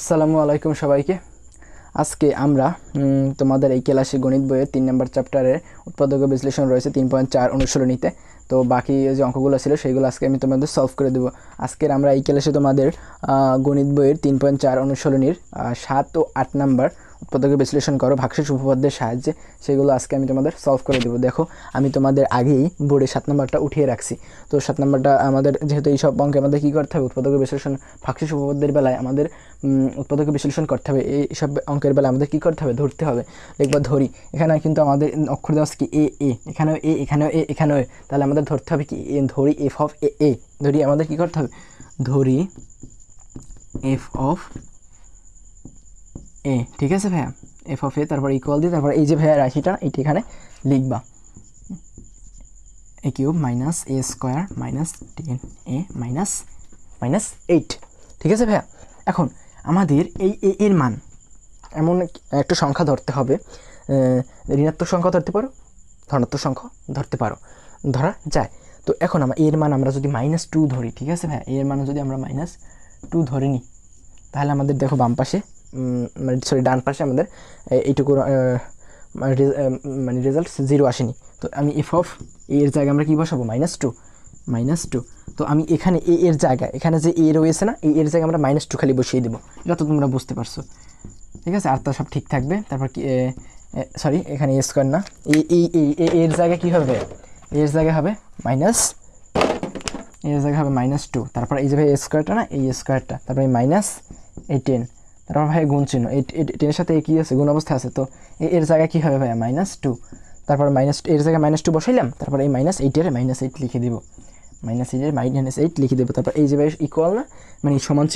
আসসালামু আলাইকুম সবাইকে। আজকে আমরা তোমাদের এই ক্লাসে গণিত বইয়ের 3 নম্বর চ্যাপ্টারের উৎপাদক ও বিশ্লেষণ রয়েছে 3.4 অনুশীলনীতে। তো বাকি যে অঙ্কগুলো ছিল সেগুলো আজকে আমি তোমাদের সলভ করে দেবো। আজকের আমরা এই ক্লাসে তোমাদের গণিত বইয়ের 3.4 অনুশীলনীর 7 ও 8 নম্বর উৎপাদক বিশ্লেষণ করো ভাগশেষ উপপাদ্যের সাহায্যে, সেগুলো আজকে আমি তোমাদের সলভ করে দেবো। দেখো আমি তোমাদের আগেই বোর্ডে 7 নম্বরটা উঠিয়ে রাখছি। তো 7 নম্বরটা আমাদের যেহেতু এই সব অঙ্কে আমাদের কী করতে হবে, উৎপাদক বিশ্লেষণ ভাগশেষ উপপাদ্যের বেলায় আমাদের উৎপাদক বিশ্লেষণ করতে হবে। এই সব অঙ্কের বেলায় আমাদের কী করতে হবে, ধরতে হবে। একবার ধরি, এখানে কিন্তু আমাদের অক্ষর দেওয়া আছে কি এ এ, এখানেও এ, এখানেও এ, এখানেও এ, তাহলে আমাদের ধরতে হবে কি ধরি এফ অফ এ এ। ধরি আমাদের কী করতে হবে, ধরি এফ অফ এ। ঠিক আছে ভাইয়া, এফ অফ এ, তারপর ইকুয়াল দিয়ে তারপর এই যে ভাইয়া রাশিটা এইটা এখানে লিখবা, এ কিউব মাইনাস এ স্কোয়ার মাইনাস টেন এ মাইনাস মাইনাস 8। ঠিক আছে ভাইয়া, এখন আমাদের এই এ এর মান এমন একটা সংখ্যা ধরতে হবে, ঋণাত্মক সংখ্যা ধরতে পারো, ধনাত্মক সংখ্যা ধরতে পারো, ধরা যায়। তো এখন আমরা এর মান আমরা যদি -2 ধরি, ঠিক আছে ভাইয়া, এর মান যদি আমরা -2 ধরে নিই, তাহলে আমাদের দেখো বাম পাশে ডান পাশে আমাদের এইটুকু রেজাল্ট 0 আসেনি। তো আমি এফ অফ এর জায়গায় আমরা কী বসাবো, -2। তো আমি এখানে এ এর জায়গায়, এখানে যে এ রয়েছে না, এর জায়গায় আমরা -2 খালি বসিয়ে দেবো। এটা তো তোমরা বুঝতে পারছো, ঠিক আছে। আর তা সব ঠিক থাকবে। তারপর কি সরি, এখানে এ স্কোয়ার না, এর জায়গায় কী হবে, এর জায়গায় হবে -2। তারপর এই যে ভাই স্কোয়ারটা না, এই স্কোয়ারটা, তারপর এই -10, তারপর ভাই গুণ চিহ্ন, এই 10-এর সাথে কী আছে, গুণ অবস্থা আছে। তো এর জায়গায় কী হবে ভাইয়া, -2। তারপর এর জায়গায় -2 বসাইলাম, তারপর এই -8-এর -8 লিখে দেবো, -8 লিখে দেবো। তারপর এই যে ভাই ইকুয়াল না, মানে এই সমান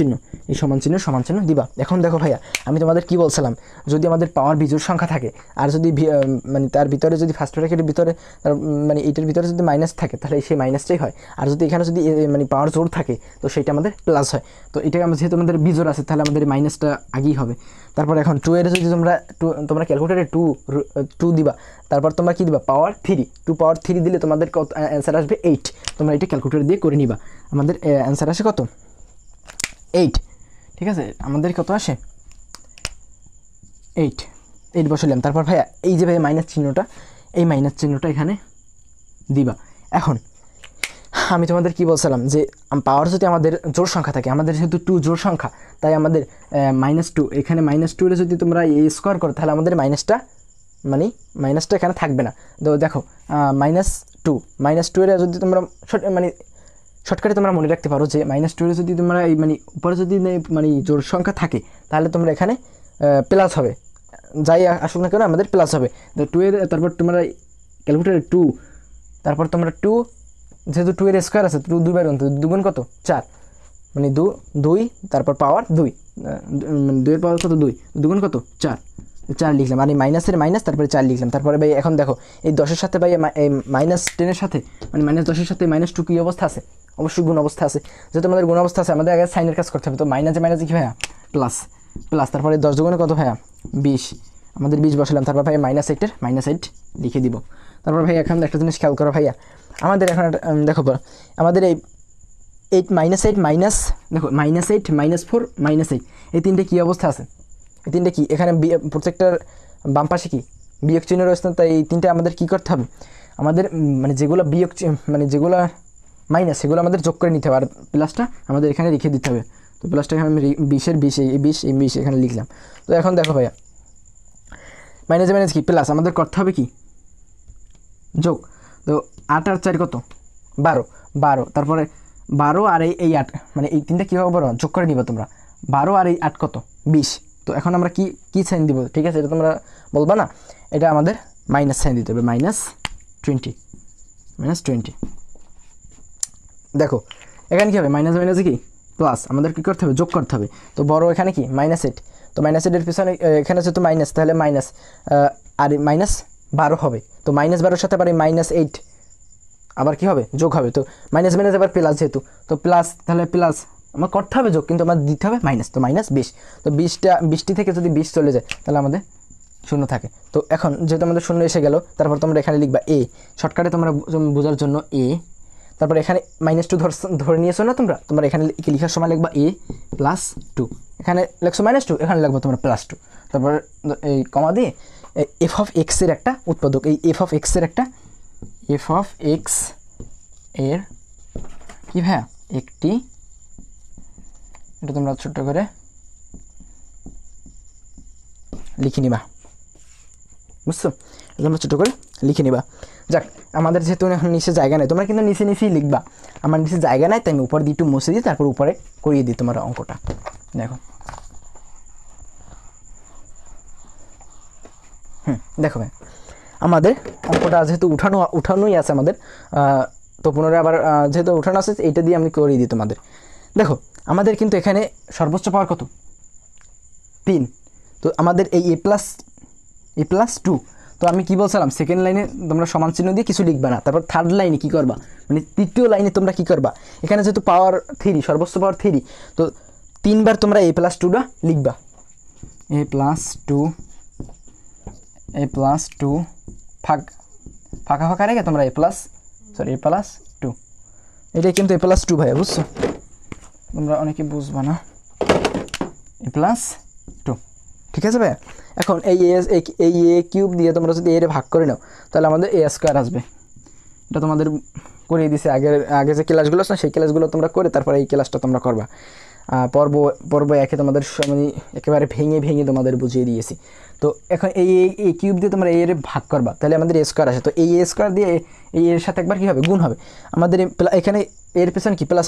চিহ্ন দিবা। এখন দেখো ভাইয়া, আমি তোমাদের কি বলছিলাম, যদি আমাদের পাওয়ার বিজোড় সংখ্যা থাকে, আর যদি মানে তার ভিতরে যদি ফার্স্ট ব্র্যাকেটের ভিতরে মানে এইটার ভিতরে যদি মাইনাস থাকে, তাহলে সেই মাইনাসটাই হয়। আর যদি এখানে যদি মানে পাওয়ার জোর থাকে, তো সেটা আমাদের প্লাস হয়। তো এটা যেহেতু আমাদের বিজোড় আছে, তাহলে আমাদের মাইনাসটা আগেই হবে। তারপর এখন 2 এর যদি তোমরা ক্যালকুলেটারে 2 দিবা, তারপর তোমরা কী দিবা, পাওয়ার 3, 2 পাওয়ার 3 দিলে তোমাদের কত অ্যান্সার আসবে, 8। তোমরা এটা ক্যালকুলেটার দিয়ে করে নিবা। আমাদের অ্যান্সার আসে কত, 8। ঠিক আছে, আমাদের কত আসে, 8 বসালাম। তারপর ভাইয়া এই যে ভাইয়া মাইনাস চিহ্নটা এখানে দিবা। এখন আমি তোমাদের কি বলছিলাম, যে পাওয়ার যদি আমাদের জোড় সংখ্যা থাকে, আমাদের যেহেতু 2 জোড় সংখ্যা, তাই আমাদের -2, এখানে -2 এর যদি তোমরা স্কোয়ার করো, তাহলে আমাদের মাইনাসটা এখানে থাকবে না। তো দেখো -2 এর যদি তোমরা শর্টকাটে তোমরা মনে রাখতে পারো যে -2 এর যদি তোমরা এই উপরে যদি জোড় সংখ্যা থাকে, তাহলে তোমরা এখানে প্লাস হবে, যাই আসুক না কেন আমাদের প্লাস হবে। তো 2 এর তারপর তোমরা ক্যালকুলেটারে 2, তারপর তোমরা 2, যেহেতু 2 এর স্কোয়ার আছে, 2 2 গুণ, 2 গুণ কত, 4, 2, তারপর পাওয়ার 2, 2 এর পাওয়ার কত, 2 গুণ কত, 4 লিখলাম। আর এই মাইনাসের মাইনাস, তারপরে 4 লিখলাম। তারপরে ভাই এখন দেখো এই 10-এর সাথে ভাই এই -10-এর সাথে -10-এর সাথে -2 কী অবস্থা আছে, অবশ্যই গুণ অবস্থা আছে। যেহেতু আমাদের গুণ অবস্থা আছে, আমাদের আগে সাইনের কাজ করতে হবে। তো মাইনাসে কি ভাইয়া, প্লাস, তারপরে 10 দুগুণে কত ভাইয়া, 20, আমাদের 20 বসালাম। তারপর ভাই -8 লিখে দিব। তারপর ভাই এখন একটা জিনিস খেয়াল করো ভাইয়া, আমাদের এখন দেখো আমাদের এই 8 মাইনাস, দেখো -8 -4 -8, এই তিনটে কী অবস্থা আছে, এই তিনটে কি, এখানে প্রত্যেকটার বাম পাশে কি বিয়োগ চিহ্ন রয়েছে। তাই এই তিনটে আমাদের কী করতে হবে, আমাদের যেগুলো বিয়োগ যেগুলো মাইনাস, সেগুলো আমাদের যোগ করে নিতে হবে, আর প্লাসটা আমাদের এখানে রেখে দিতে হবে। তো প্লাসটা এখানে আমি 20 এখানে লিখলাম। তো এখন দেখো ভাইয়া, মাইনাস কি প্লাস, আমাদের করতে হবে কি যোগ। তো 8 আর 4 কত, 12, তারপরে 12 আর এই 8, এই তিনটা কীভাবে বলো, যোগ করে নিবা তোমরা। 12 আর এই 8 কত, 20। তো এখন আমরা কি সাইন দিব, ঠিক আছে, এটা তোমরা বলবা না, এটা আমাদের মাইনাস সাইন দিতে হবে, -20। দেখো এখানে কী হবে, মাইনাসে কি প্লাস, আমাদের কী করতে হবে, যোগ করতে হবে। তো বড় এখানে কি -8, তো -8-এর পিছনে এখানে যেহেতু মাইনাস, তাহলে মাইনাস, আর -12 হবে। তো -12-এর সাথে আবার -8 আবার কী হবে, যোগ হবে। তো মাইনাস আবার প্লাস, যেহেতু তো প্লাস, তাহলে প্লাস আমার করতে হবে যোগ, কিন্তু আমার দিতে হবে মাইনাস। তো -20, তো 20টি থেকে যদি 20 চলে যায়, তাহলে আমাদের শূন্য থাকে। তো এখন যেহেতু আমাদের শূন্য এসে গেল, তারপর তোমরা এখানে লিখবা এ, শর্টকাটে তোমরা বোঝার জন্য এ। তারপর এখানে -2 ধরে নিয়েছো না তোমরা এখানে লেখার সময় লিখবা a+2, এখানে লিখছো -2, এখানে লিখবো তোমরা +2, তারপর এই কমা দিয়ে এফ অফ এক্স এর একটা উৎপাদক, এই এফ অফ এক্স এর কি ভাইয়া একটি, এটা তোমরা ছোট্ট করে লিখে নিবা, বুঝছো? তোমরা ছোটো করে লিখে নিবা। যাক, আমাদের যেহেতু এখন নিচে জায়গা নেই, তোমরা কিন্তু নিচেই লিখবা। আমার নিচে জায়গা নাই, তাই আমি উপর দিয়ে একটু মুছে দিই, তারপর উপরে করিয়ে দিই তোমার অঙ্কটা। দেখো দেখো ভাই, আমাদের অঙ্কটা যেহেতু উঠানোই আছে আমাদের, তো পুনরায় আবার যেহেতু উঠানো আছে এইটা দিয়ে আমি করিয়ে দিই তোমাদের। দেখো আমাদের কিন্তু এখানে সর্বোচ্চ পাওয়ার কত? 3। তো আমাদের এই a+2, তো আমি কি বলছিলাম, সেকেন্ড লাইনে তোমরা সমান চিহ্ন দিয়ে কিছু লিখবা না, তারপর থার্ড লাইনে কি করবা, মানে তৃতীয় লাইনে তোমরা কি করবা, এখানে যেহেতু পাওয়ার 3, সর্বোচ্চ পাওয়ার 3, তো 3 বার তোমরা a+2টা লিখবা, a+2 ফাঁকা রেখে তোমরা a+2, এটাই কিন্তু a+2 ভাইয়া, বুঝছো? তোমরা অনেকে বুঝবা না, a+2, ঠিক আছে ভাইয়া? এখন এই এ কিউব দিয়ে তোমরা যদি এর ভাগ করে নাও, তাহলে আমাদের a² আসবে। এটা তোমাদের করিয়ে দিছে আগে যে ক্লাসগুলো আছে না, সেই ক্লাসগুলো তোমরা করে তারপরে এই ক্লাসটা তোমরা করবা। পর্ব একে তোমাদের মানে একেবারে ভেঙে তোমাদের বুঝিয়ে দিয়েছি। তো এখন এই কিউব দিয়ে তোমরা এর ভাগ করবা, তাহলে আমাদের a² আসে। তো এই a² দিয়ে এই এর সাথে একবার কী হবে, গুণ হবে। আমাদের এখানে এর পেছনে কি প্লাস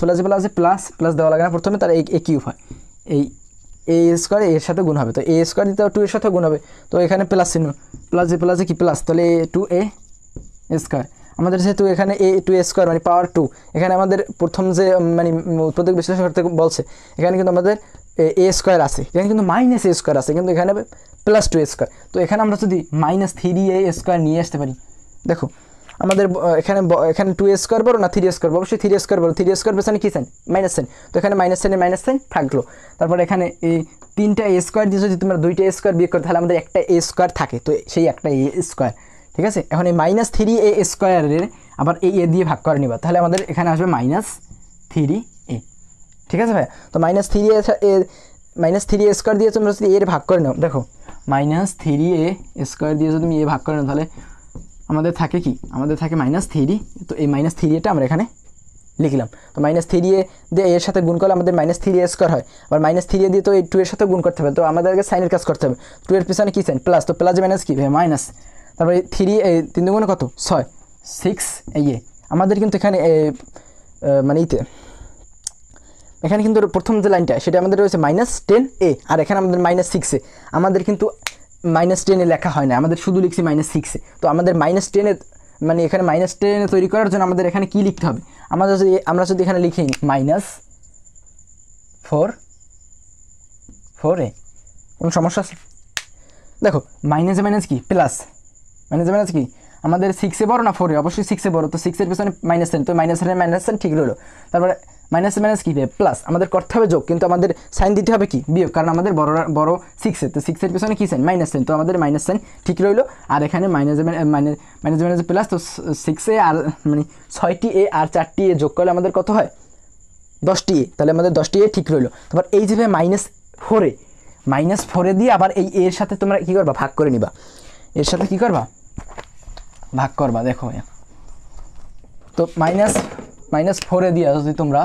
প্লাস দেওয়া লাগে না প্রথমে, তার এই কিউব হয়, এই a² এর সাথে গুণ হবে, তো a² দিতে 2 এর সাথে গুণ হবে, তো এখানে প্লাস চিহ্ন, প্লাসে কি প্লাস, তাহলে 2a²। আমাদের যেহেতু এখানে a2a² মানে পাওয়ার 2, এখানে আমাদের প্রথম যে মানে উৎপাদক বিশ্লেষণ করতে বলছে, এখানে কিন্তু আমাদের a² আছে, এখানে কিন্তু -a² আছে, কিন্তু এখানে +2a²। তো এখানে আমরা যদি -3a² নিয়ে আসতে পারি, দেখো আমাদের এখানে 2a² বড় না 3a² বড়, অবশ্যই 3a² বড়, 3a² পেছনে কি সাইন, মাইনাস সাইন, তো এখানে মাইনাস সাইন থাকলো। তারপর এখানে এই 3টা a² দিয়ে যদি তোমরা 2টা a² বিয়োগ করো, তাহলে আমাদের একটা a² থাকে, তো সেই একটা a², ঠিক আছে? এখন এই -3a² আবার এই এ দিয়ে ভাগ করে নিবা, তাহলে আমাদের এখানে আসবে -3a, ঠিক আছে ভাই? তো -3a² দিয়ে তোমরা যদি এর ভাগ করে নাও, দেখো -3a² দিয়ে যদি তুমি এ ভাগ করে নাও, তাহলে আমাদের থাকে কি, আমাদের থাকে -3, তো এই -3a আমরা এখানে লিখলাম। তো -3a দিয়ে এর সাথে গুণ করলে আমাদের -3a² হয়, আবার -3a দিয়ে তো এই 2 এর সাথে গুণ করতে হবে, তো আমাদেরকে সাইনের কাজ করতে হবে। 2 এর পিছনে কি সাইন, প্লাস, তো প্লাস মাইনাস কি মাইনাস, তারপরে 3 দুগুণে কত 6 এই আমাদের কিন্তু এখানে মানে এখানে কিন্তু প্রথম যে লাইনটা সেটা আমাদের রয়েছে -10a, আর এখানে আমাদের -6a, আমাদের কিন্তু -10 লেখা হয় না, আমাদের শুধু লিখছি -6a। তো আমাদের -10 মানে এখানে -10 তৈরি করার জন্য আমাদের এখানে কি লিখতে হবে, আমরা যদি এখানে লিখি -4a, কোনো সমস্যা আছে? দেখো মাইনাস কি প্লাস, মাইনাস কি আমাদের 6এ বড় না 4এ, অবশ্যই 6এ বড়, তো 6 এর পেছনে -10, তো মাইনাস ঠিক রইলো। তারপরে মাইনাস কি প্লাস, আমাদের করতে হবে যোগ, কিন্তু আমাদের সাইন দিতে হবে কি বিয়োগ, কারণ আমাদের বড় 6এ, তো 6 এর পেছনে কি সাইন, -সাইন, তো আমাদের সাইন ঠিক রইলো। আর এখানে মাইনাস প্লাস, তো 6a আর মানে 6টি a আর 4টি a যোগ করলে আমাদের কত হয়, 10টি a, তাহলে আমাদের 10টি a ঠিক রইলো। তারপর এই যে -4 দিয়ে আবার এই এর সাথে তোমরা কি করবা, ভাগ করে নিবা, এর সাথে কি করবা, ভাগ করবা। দেখো ভাইয়া, তো -4 দিয়ে যদি তোমরা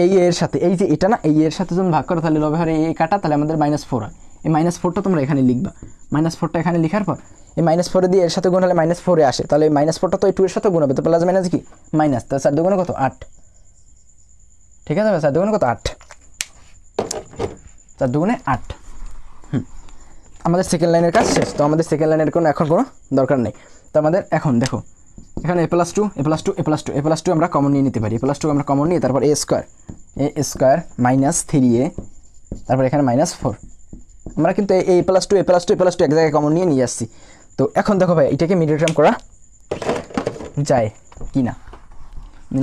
এই এর সাথে, এই যে এটা না, এই এর সাথে যখন ভাগ করো, তাহলে লবে হরে এই কাটা, তাহলে আমাদের -4 হয়। এই -4টা তোমরা এখানে লিখবা, -4টা এখানে লেখার পর এই -4 দিয়ে এর সাথে গুণ হলে -4 আসে, তাহলে -4টা তো এই 2 এর সাথে গুণ হবে, তো প্লাস মাইনাস কি মাইনাস, তাহলে 4 দুগুণে কত 8, ঠিক আছে ভাই? 4 দুগুণে কত 8, 4 দুগুণে 8। আমাদের সেকেন্ড লাইনের কাজ শেষ, তো আমাদের সেকেন্ড লাইনের এখন কোনো দরকার নেই। তো আমাদের এখন দেখো এখানে a+2 আমরা কমন নিয়ে নিতে পারি, a+2 আমরা কমন নিয়ে তারপর a² -3a, তারপর এখানে -4, আমরা কিন্তু a+2 এক জায়গায় কমন নিয়ে আসছি। তো এখন দেখো ভাই এটাকে মিডল টার্ম করা যায় কি না,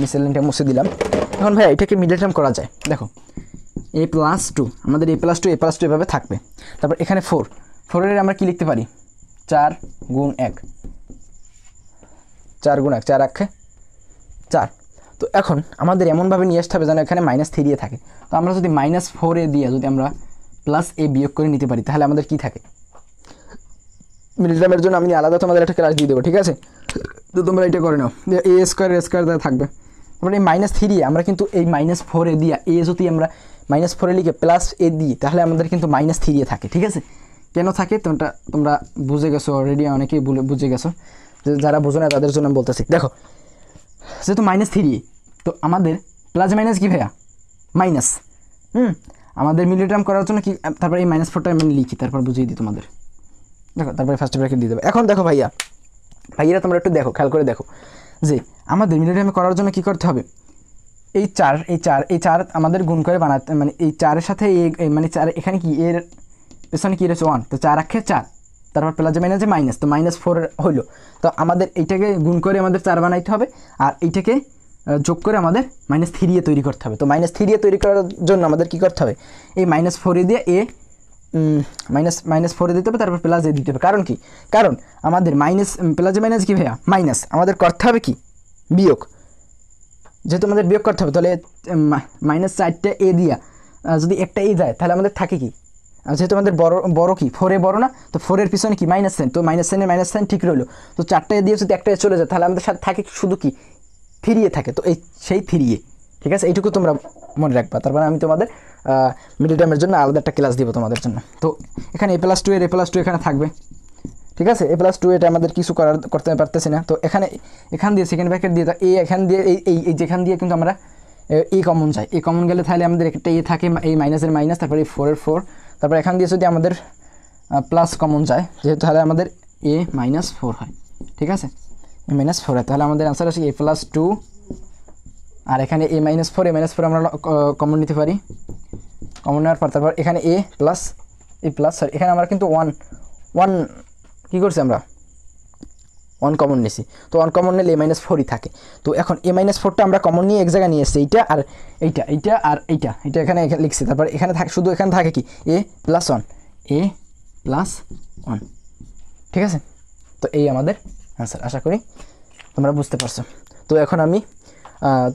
নিচের লাইনটা মুছে দিলাম। এখন ভাই এটাকে মিডল টার্ম করা যায়, দেখো a+2, আমাদের a+2 এভাবে থাকবে। তারপর এখানে 4 আমরা কি লিখতে পারি, 4 গুণ 1, 4 গুণ 1, 4 আক্ষে 4। তো এখন আমাদের এমনভাবে নিয়ে আসতে হবে যেন এখানে -3 থাকে। তো আমরা যদি -4 দিয়ে যদি আমরা +a বিয়োগ করে নিতে পারি তাহলে আমাদের কি থাকে। মিডল টার্মের জন্য আমি আলাদা তোমাদের একটা ক্লাস দিয়ে দেবো, ঠিক আছে। তো তোমরা এটা করে নাও, a স্কোয়ার থাকবে। তারপরে এই -3 আমরা কিন্তু এই -4 দিয়ে a যদি আমরা -4 লিখে +a দিই তাহলে আমাদের কিন্তু -3 থাকে, ঠিক আছে। কেন থাকে তোমরা বুঝে গেছো অলরেডি, অনেকেই বুঝে গেছো। যারা বোঝো না তাদের জন্য আমি বলতেছি। দেখো যেহেতু -3 তো আমাদের প্লাস মাইনাস কি ভাইয়া মাইনাস। আমাদের মিডল টার্ম করার জন্য কি, তারপরে এই -4টা আমি লিখি, তারপর বুঝিয়ে দিই তোমাদের। দেখো তারপরে ফার্স্ট ব্র্যাকেট দিয়ে দেবো। এখন দেখো ভাইয়েরা তোমরা একটু দেখো, খেয়াল করে দেখো যে আমাদের মিডল টার্ম করার জন্য কি করতে হবে। এই 4 আমাদের গুণ করে বানাতে, মানে এই 4-এর সাথে মানে 4 এখানে কি এর পেছনে কি রয়েছে 1, তো 4 আক্ষে 4, তারপর প্লাস মাইনাসে মাইনাস, তো -4 হইলো। তো আমাদের এইটাকে গুণ করে আমাদের 4 বানাইতে হবে, আর এইটাকে যোগ করে আমাদের -3 তৈরি করতে হবে। তো -3 তৈরি করার জন্য আমাদের কি করতে হবে, এই -4 দিয়ে -4 দিতে হবে, তারপর প্লাস দিতে হবে। কারণ কি, কারণ আমাদের প্লাস মাইনাস কি ভাইয়া মাইনাস, আমাদের করতে হবে কি বিয়োগ। যেহেতু আমাদের বিয়োগ করতে হবে তাহলে -4টা a দিয়া যদি একটা a যায় তাহলে আমাদের থাকে কি, যেহেতু আমাদের বড় কি 4 বড় না, তো 4-এর পিছনে কি মাইনাস সাইন, তো মাইনাস সাইন ঠিক রইলো। তো 4টা দিয়ে যদি একটা চলে যায় তাহলে আমাদের সাথে থাকে শুধু কি 3 থাকে। তো এই সেই 3, ঠিক আছে, এইটুকু তোমরা মনে রাখবা। তারপরে আমি তোমাদের মিডল টার্মের জন্য আলাদা একটা ক্লাস দিব তোমাদের জন্য। তো এখানে a+2 এর a+2 এখানে থাকবে, ঠিক আছে। a+2 এটা আমাদের কিছু করতে পারতেছি না। তো এখান দিয়ে সেকেন্ড ব্র্যাকেট দিয়ে এখান দিয়ে এই যেখান দিয়ে কিন্তু আমরা a কমন চাই, a কমন গেলে তাহলে আমাদের একটা a থাকে, এই মাইনাসের মাইনাস, তারপরে এই 4-এর 4, তারপর এখান দিয়ে যদি আমাদের প্লাস কমন যায় যেহেতু তাহলে আমাদের a-4 হয়, ঠিক আছে, a-4 হয়। তাহলে আমাদের অ্যান্সার আসে a+2, আর এখানে a-4 আমরা কমন নিতে পারি। কমন নেওয়ার পর তারপর এখানে a প্লাস সরি এখানে আমরা কিন্তু 1 কী করছি, আমরা 1 কমন নিয়েছি। তো 1 কমন নিলে a-4ই থাকে। তো এখন a-4টা আমরা কমন নিয়ে এক জায়গায় নিয়ে এসেছি, এইটা আর এইটা এখানে লিখছি। তারপর এখানে শুধু এখানে থাকে কি a+1, ঠিক আছে। তো এই আমাদের অ্যান্সার, আশা করি তোমরা বুঝতে পারছো। তো এখন আমি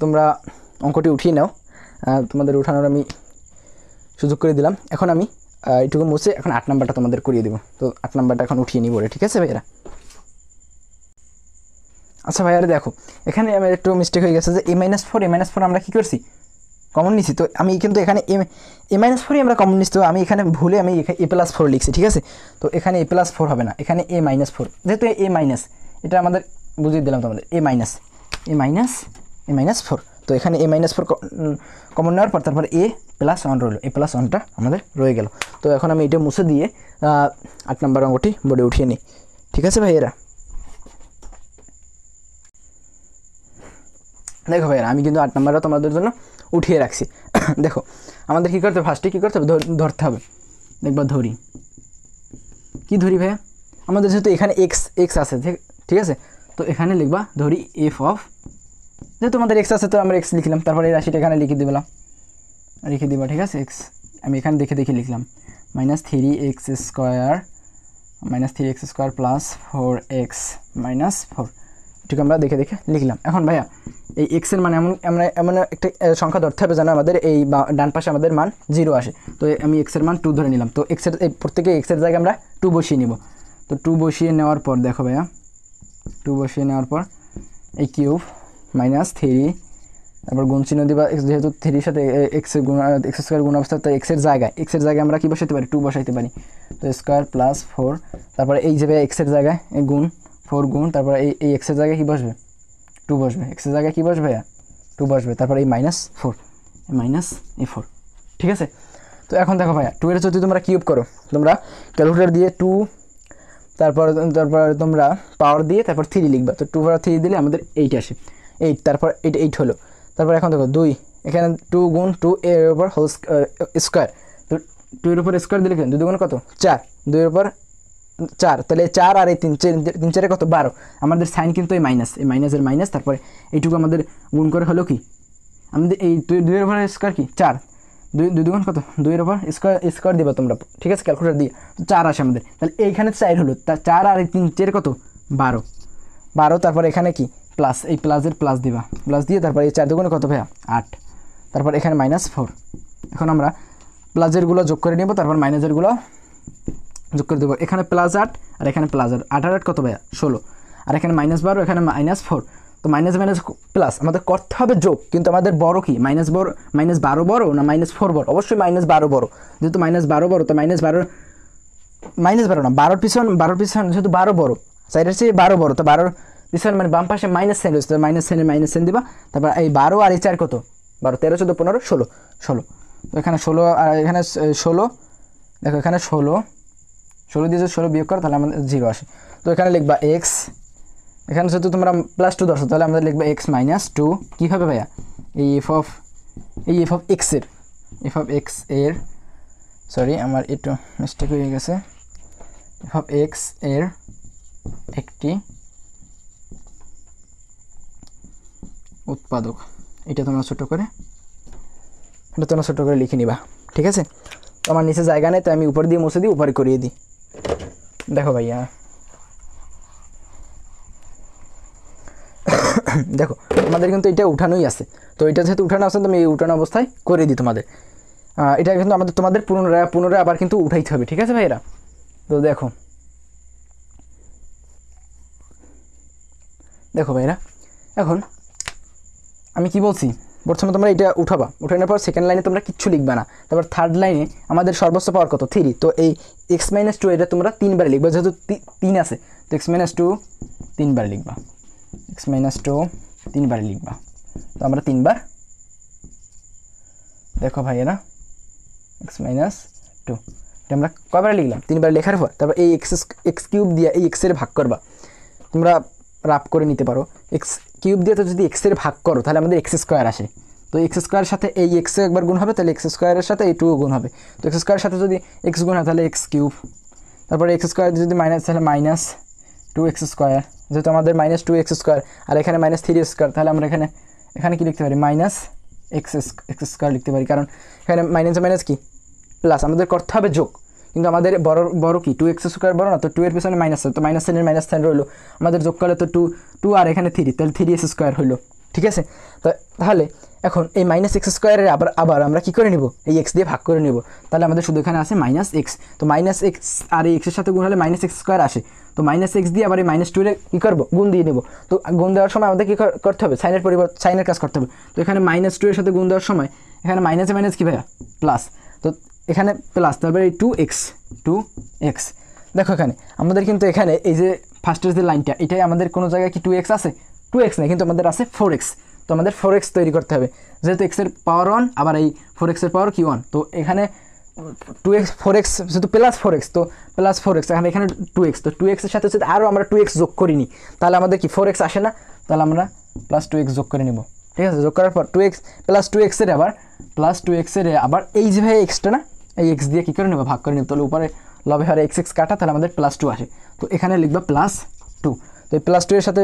তোমরা অঙ্কটি উঠিয়ে নাও, তোমাদের উঠানোর আমি সুযোগ করে দিলাম। এখন আমি এইটুকু মুছে এখন 8 নাম্বারটা তোমাদের করিয়ে দেবো। তো 8 নাম্বারটা এখন উঠিয়ে নিই বলে, ঠিক আছে ভাইয়েরা। আচ্ছা ভাইয়ারা দেখো এখানে আমার একটু মিস্টেক হয়ে গেছে যে a-4 আমরা কী করছি কমন নিছি। তো আমি কিন্তু এখানে a-4 আমরা কমন নিচ্ছি, তো আমি এখানে ভুলে আমি a+4 লিখছি, ঠিক আছে। তো এখানে a+4 হবে না, এখানে a-4, যেহেতু a- এটা আমাদের বুঝিয়ে দিলাম তোমাদের a-4। তো এখানে a-4 কমন নেওয়ার পর তারপর a+1 রইলো, a+1টা আমাদের রয়ে গেল। তো এখন আমি এটা মুছে দিয়ে 8 নম্বর অঙ্কটি বোর্ডে উঠিয়ে নিই, ঠিক আছে ভাইয়েরা। দেখো ভাইয়েরা আমি কিন্তু 8 নম্বরটা তোমাদের জন্য উঠিয়ে রাখছি। দেখো আমাদের কী করতে হবে, ফার্স্টে কী করতে হবে, ধরতে হবে। দেখবা ধরি কি ধরি ভাইয়া, আমাদের যেহেতু এখানে এক্স আছে, ঠিক আছে। তো এখানে লিখবা ধরি যেহেতু আমাদের এক্স আছে তো আমরা এক্স লিখলাম, তারপরে এই রাশিটা এখানে লিখে দিবা, ঠিক আছে। এক্স আমি এখানে দেখে লিখলাম -3x² প্লাস 4x - 4, এটুকু আমরা দেখে লিখলাম। এখন ভাইয়া এই এক্সের মানে এমন একটা সংখ্যা ধরতে হবে যেন আমাদের এই ডান পাশে আমাদের মান 0 আসে। তো আমি এক্সের মান 2 ধরে নিলাম। তো প্রত্যেকে এক্সের জায়গায় আমরা 2 বসিয়ে নিব। তো 2 বসিয়ে নেওয়ার পর দেখো ভাইয়া 2 বসিয়ে নেওয়ার পর এই কিউব -3, তারপর গুণ চিহ্ন দিবা, যেহেতু 3-এর সাথে x² গুণ অবস্থা, তো এক্সের জায়গায় আমরা কি বসাইতে পারি 2 বসাইতে পারি। তো স্কোয়ার প্লাস 4, তারপরে এই যে ভাইয়া এক্সের জায়গায় গুণ 4 গুণ, তারপরে এই এক্সের জায়গায় কী বসবে 2 বসবে, এক্সের জায়গায় কী বসবে ভাইয়া 2 বসবে, তারপরে এই -4 -4, ঠিক আছে। তো এখন দেখো ভাইয়া 2 এর যদি তোমরা কিউব করো, তোমরা ক্যালকুলেটর দিয়ে 2, তারপর তোমরা পাওয়ার দিয়ে তারপর 3 লিখবা। তো 2 পাওয়ার 3 দিলে আমাদের 8 আসে, 8, তারপর 8 হলো। তারপর এখন দেখো 2, এখানে 2 গুণ 2 এর উপর হোল স্কোয়ার, তো 2 এর উপর স্কোয়ার দিলে 2 গুণ কত 4, 2 এর উপর 4, তাহলে 4 আর এই 3 4 কত 12, আমাদের সাইন কিন্তু এই মাইনাসের মাইনাস, তারপরে এইটুকু আমাদের গুণ করে হলো কি আমাদের এই 2 এর উপর স্কোয়ার কি 4, 2 গুণ কত 2 এর উপর স্কোয়ার দিবা তোমরা, ঠিক আছে, ক্যালকুলেটর দিয়ে 4 আসে আমাদের। তাহলে এইখানে 4 হলো, তা 4 আর এই 3 4 কত 12, তারপর এখানে কি প্লাস, এই প্লাসের প্লাস দিবা, প্লাস দিয়ে তারপর এই 4 দুগুণে কত ভাইয়া 8, তারপর এখানে -4। এখন আমরা প্লাসেরগুলো যোগ করে নেব, তারপর মাইনাসেরগুলো যোগ করে দেবো। এখানে +8 আর এখানে +8, 8 আর 8 কত ভাইয়া 16, আর এখানে -12, এখানে -4। তো মাইনাস মাইনাস প্লাস আমাদের করতে হবে যোগ, কিন্তু আমাদের বড় কি -12 বড় না -4 বড়? অবশ্যই -12 বড়, যেহেতু -12 বড় তো -12 না 12 পিছন যেহেতু 12 বড়, সাইডের চেয়ে 12 বড়, তো 12 পিছন মানে বাম পাশে মাইনাস সাইন রয়েছে, তো মাইনাস সাইন দিবা। তারপর এই 12 আর এই 4 কত 12, 13, 14, 15, 16। তো এখানে 16 আর এখানে 16, দেখো এখানে 16 দিয়ে 16 বিয়োগ করো তাহলে আমাদের 0 আসে। তো এখানে লিখবা x, এখানে যেহেতু তোমরা +2 ধরছো তাহলে আমরা লিখবা x - 2। কী হবে ভাইয়া? এই f অফ x এর সরি আমার একটু মিস্টেক হয়ে গেছে, f অফ x এর একটি উৎপাদক। এটা তোমরা ছোট করে লিখে নিবা, ঠিক আছে? তো আমার নিচে জায়গা নেই, তো আমি উপর দিয়ে মুছে দিই, উপরে করিয়ে দিই। দেখো ভাইয়া, দেখো আমাদের কিন্তু এটা উঠানোই আছে, তো এটা যেহেতু উঠানো আছে তো আমি এই উঠানো অবস্থায় করে দিই তোমাদের। এটা কিন্তু তোমাদের পুনরায় আবার কিন্তু উঠাইতে হবে, ঠিক আছে ভাইয়েরা? তো দেখো ভাইয়েরা, এখন আমি কি বলছি, প্রথমে তোমরা এটা উঠানোর পর সেকেন্ড লাইনে তোমরা কিচ্ছু লিখবা না, তারপর থার্ড লাইনে আমাদের সর্বোচ্চ পাওয়ার কত 3, তো এই x - 2 এটা তোমরা 3 বার লিখবা, যেহেতু 3 আছে তো x - 2 3 বার লিখবা, x - 2 3 বার লিখবা। তো আমরা 3 বার, দেখো ভাইয়েরা x - 2 এটা আমরা কয়বার লিখলাম? 3 বার লেখার পর তারপর এই x কিউব দিয়ে এই x এর ভাগ করবা, তোমরা রাফ করে নিতে পারো। x কিউব দিয়ে তো যদি x এর ভাগ করো তাহলে আমাদের x স্কোয়ার আসে, তো x স্কোয়ারের সাথে এই x একবার গুণ হবে, তাহলে x স্কোয়ারের সাথে এই 2 গুণ হবে, তো x স্কোয়ারের সাথে যদি x গুণ হয় তাহলে x কিউব, তারপরে x স্কোয়ার যদি মাইনাস তাহলে -2x স্কোয়ার, যেহেতু আমাদের -2x স্কোয়ার আর এখানে -3 স্কোয়ার, তাহলে আমরা এখানে কি লিখতে পারি -x স্কোয়ার লিখতে পারি, কারণ এখানে মাইনাস কি প্লাস, আমাদের করতে হবে যোগ, কিন্তু আমাদের বড় কি 2x স্কোয়ার বড় না, তো 2 এর পিছনে মাইনাস, তো মাইনাস সাইনের মাইনাস সাইন রইলো, আমাদের যোগ করলে তো 2 আর এখানে 3, তাহলে 3x স্কোয়ার হইলো, ঠিক আছে? তো তাহলে এখন এই -x স্কোয়ারের আবার আমরা কি করে নিব, এই x দিয়ে ভাগ করে নিব, তাহলে আমাদের শুধু এখানে আছে -x, তো -x আর এই x এর সাথে গুণ হলে -x স্কোয়ার আসে, তো -x দিয়ে আবার এই -2 এর কী করবো গুণ দিয়ে নেব, তো গুণ দেওয়ার সময় আমাদের কী করতে হবে, সাইনের কাজ করতে হবে, তো এখানে -2 এর সাথে গুণ দেওয়ার সময় এখানে মাইনাস কি ভাইয়া প্লাস, তো এখানে প্লাস, তারপরে এই 2x। দেখো এখানে আমাদের কিন্তু এখানে এই যে ফার্স্টের যে লাইনটা এটাই আমাদের কোনো জায়গায় কি 2x আছে, 2x নেই, কিন্তু আমাদের আছে 4x, তো আমাদের 4x তৈরি করতে হবে, যেহেতু x এর পাওয়ার 1 আবার এই 4x এর পাওয়ার কি 1, তো এখানে 2x 4x যেহেতু +4x, তো +4x এখানে 2x, তো 2x এর সাথে যদি আরও আমরা 2x যোগ করিনি তাহলে আমাদের কি 4x আসে না, তাহলে আমরা +2x যোগ করে নেব, ঠিক আছে? যোগ করার পর 2x এর আবার এই যে ভাই এক্সটা না, এই x দিয়ে কী করে নেব ভাগ করে নেব, তাহলে উপরে লবে হারে x কাটা, তাহলে আমাদের +2 আসে, তো এখানে লিখবা +2, তো এই +2 এর সাথে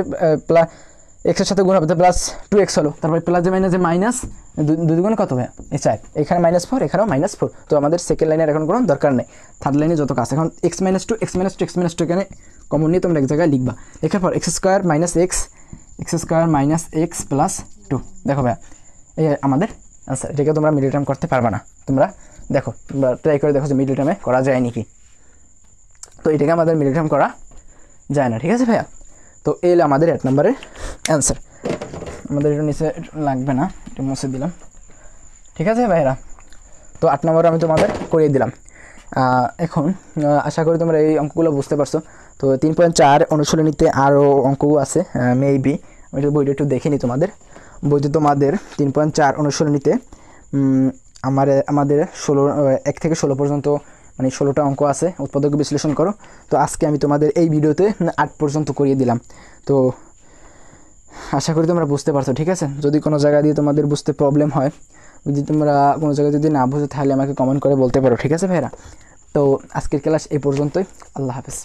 x এর সাথে গুণ হবে, তো +2x হলো, তারপর প্লাস যে মাইনাস 2 দুগুণে কত ভাইয়া এই 4, এখানে -4 এখানেও -4, তো আমাদের সেকেন্ড লাইনের এখন কোনো দরকার নেই, থার্ড লাইনে যত কাজ এখন x - 2 এখানে কমন নিয়ে তোমরা এক জায়গায় লিখবা, লেখার পর x স্কোয়ার -x +2, দেখো ভাইয়া এই আমাদের আনসার। এটাকে তোমরা মিডল টার্ম করতে পারবা না, তোমরা ট্রাই করে দেখো যে মিডল টার্মে করা যায় নাকি, তো এটাকে আমাদের মিডল টার্ম করা যায় না, ঠিক আছে ভাইয়া? তো এই আমাদের 8 নম্বরের অ্যান্সার, আমাদের এটা নিচে লাগবে না, এটা মুছে দিলাম, ঠিক আছে ভাইরা? তো 8 নম্বর আমি তোমাদের করিয়ে দিলাম। এখন আশা করি তোমরা এই অঙ্কগুলো বুঝতে পারছো। তো 3.4 অনুশীলনীতে আরও অঙ্কও আছে, মেবি আমি বইটা একটু দেখে নিই। বইতে তোমাদের 3.4 অনুশীলনীতে আমাদের 1 থেকে 16 পর্যন্ত মানে 16টা অঙ্ক আছে, উৎপাদক বিশ্লেষণ করো। তো আজকে আমি তোমাদের এই ভিডিওতে 8 পর্যন্ত করিয়ে দিলাম। তো আশা করি তোমরা বুঝতে পারছো, ঠিক আছে? যদি কোনো জায়গা দিয়ে তোমাদের বুঝতে প্রবলেম হয়, যদি তোমরা কোনো জায়গায় যদি না বুঝো তাহলে আমাকে কমেন্ট করে বলতে পারো, ঠিক আছে ভাইরা? তো আজকের ক্লাস এই পর্যন্তই। আল্লাহ হাফেজ।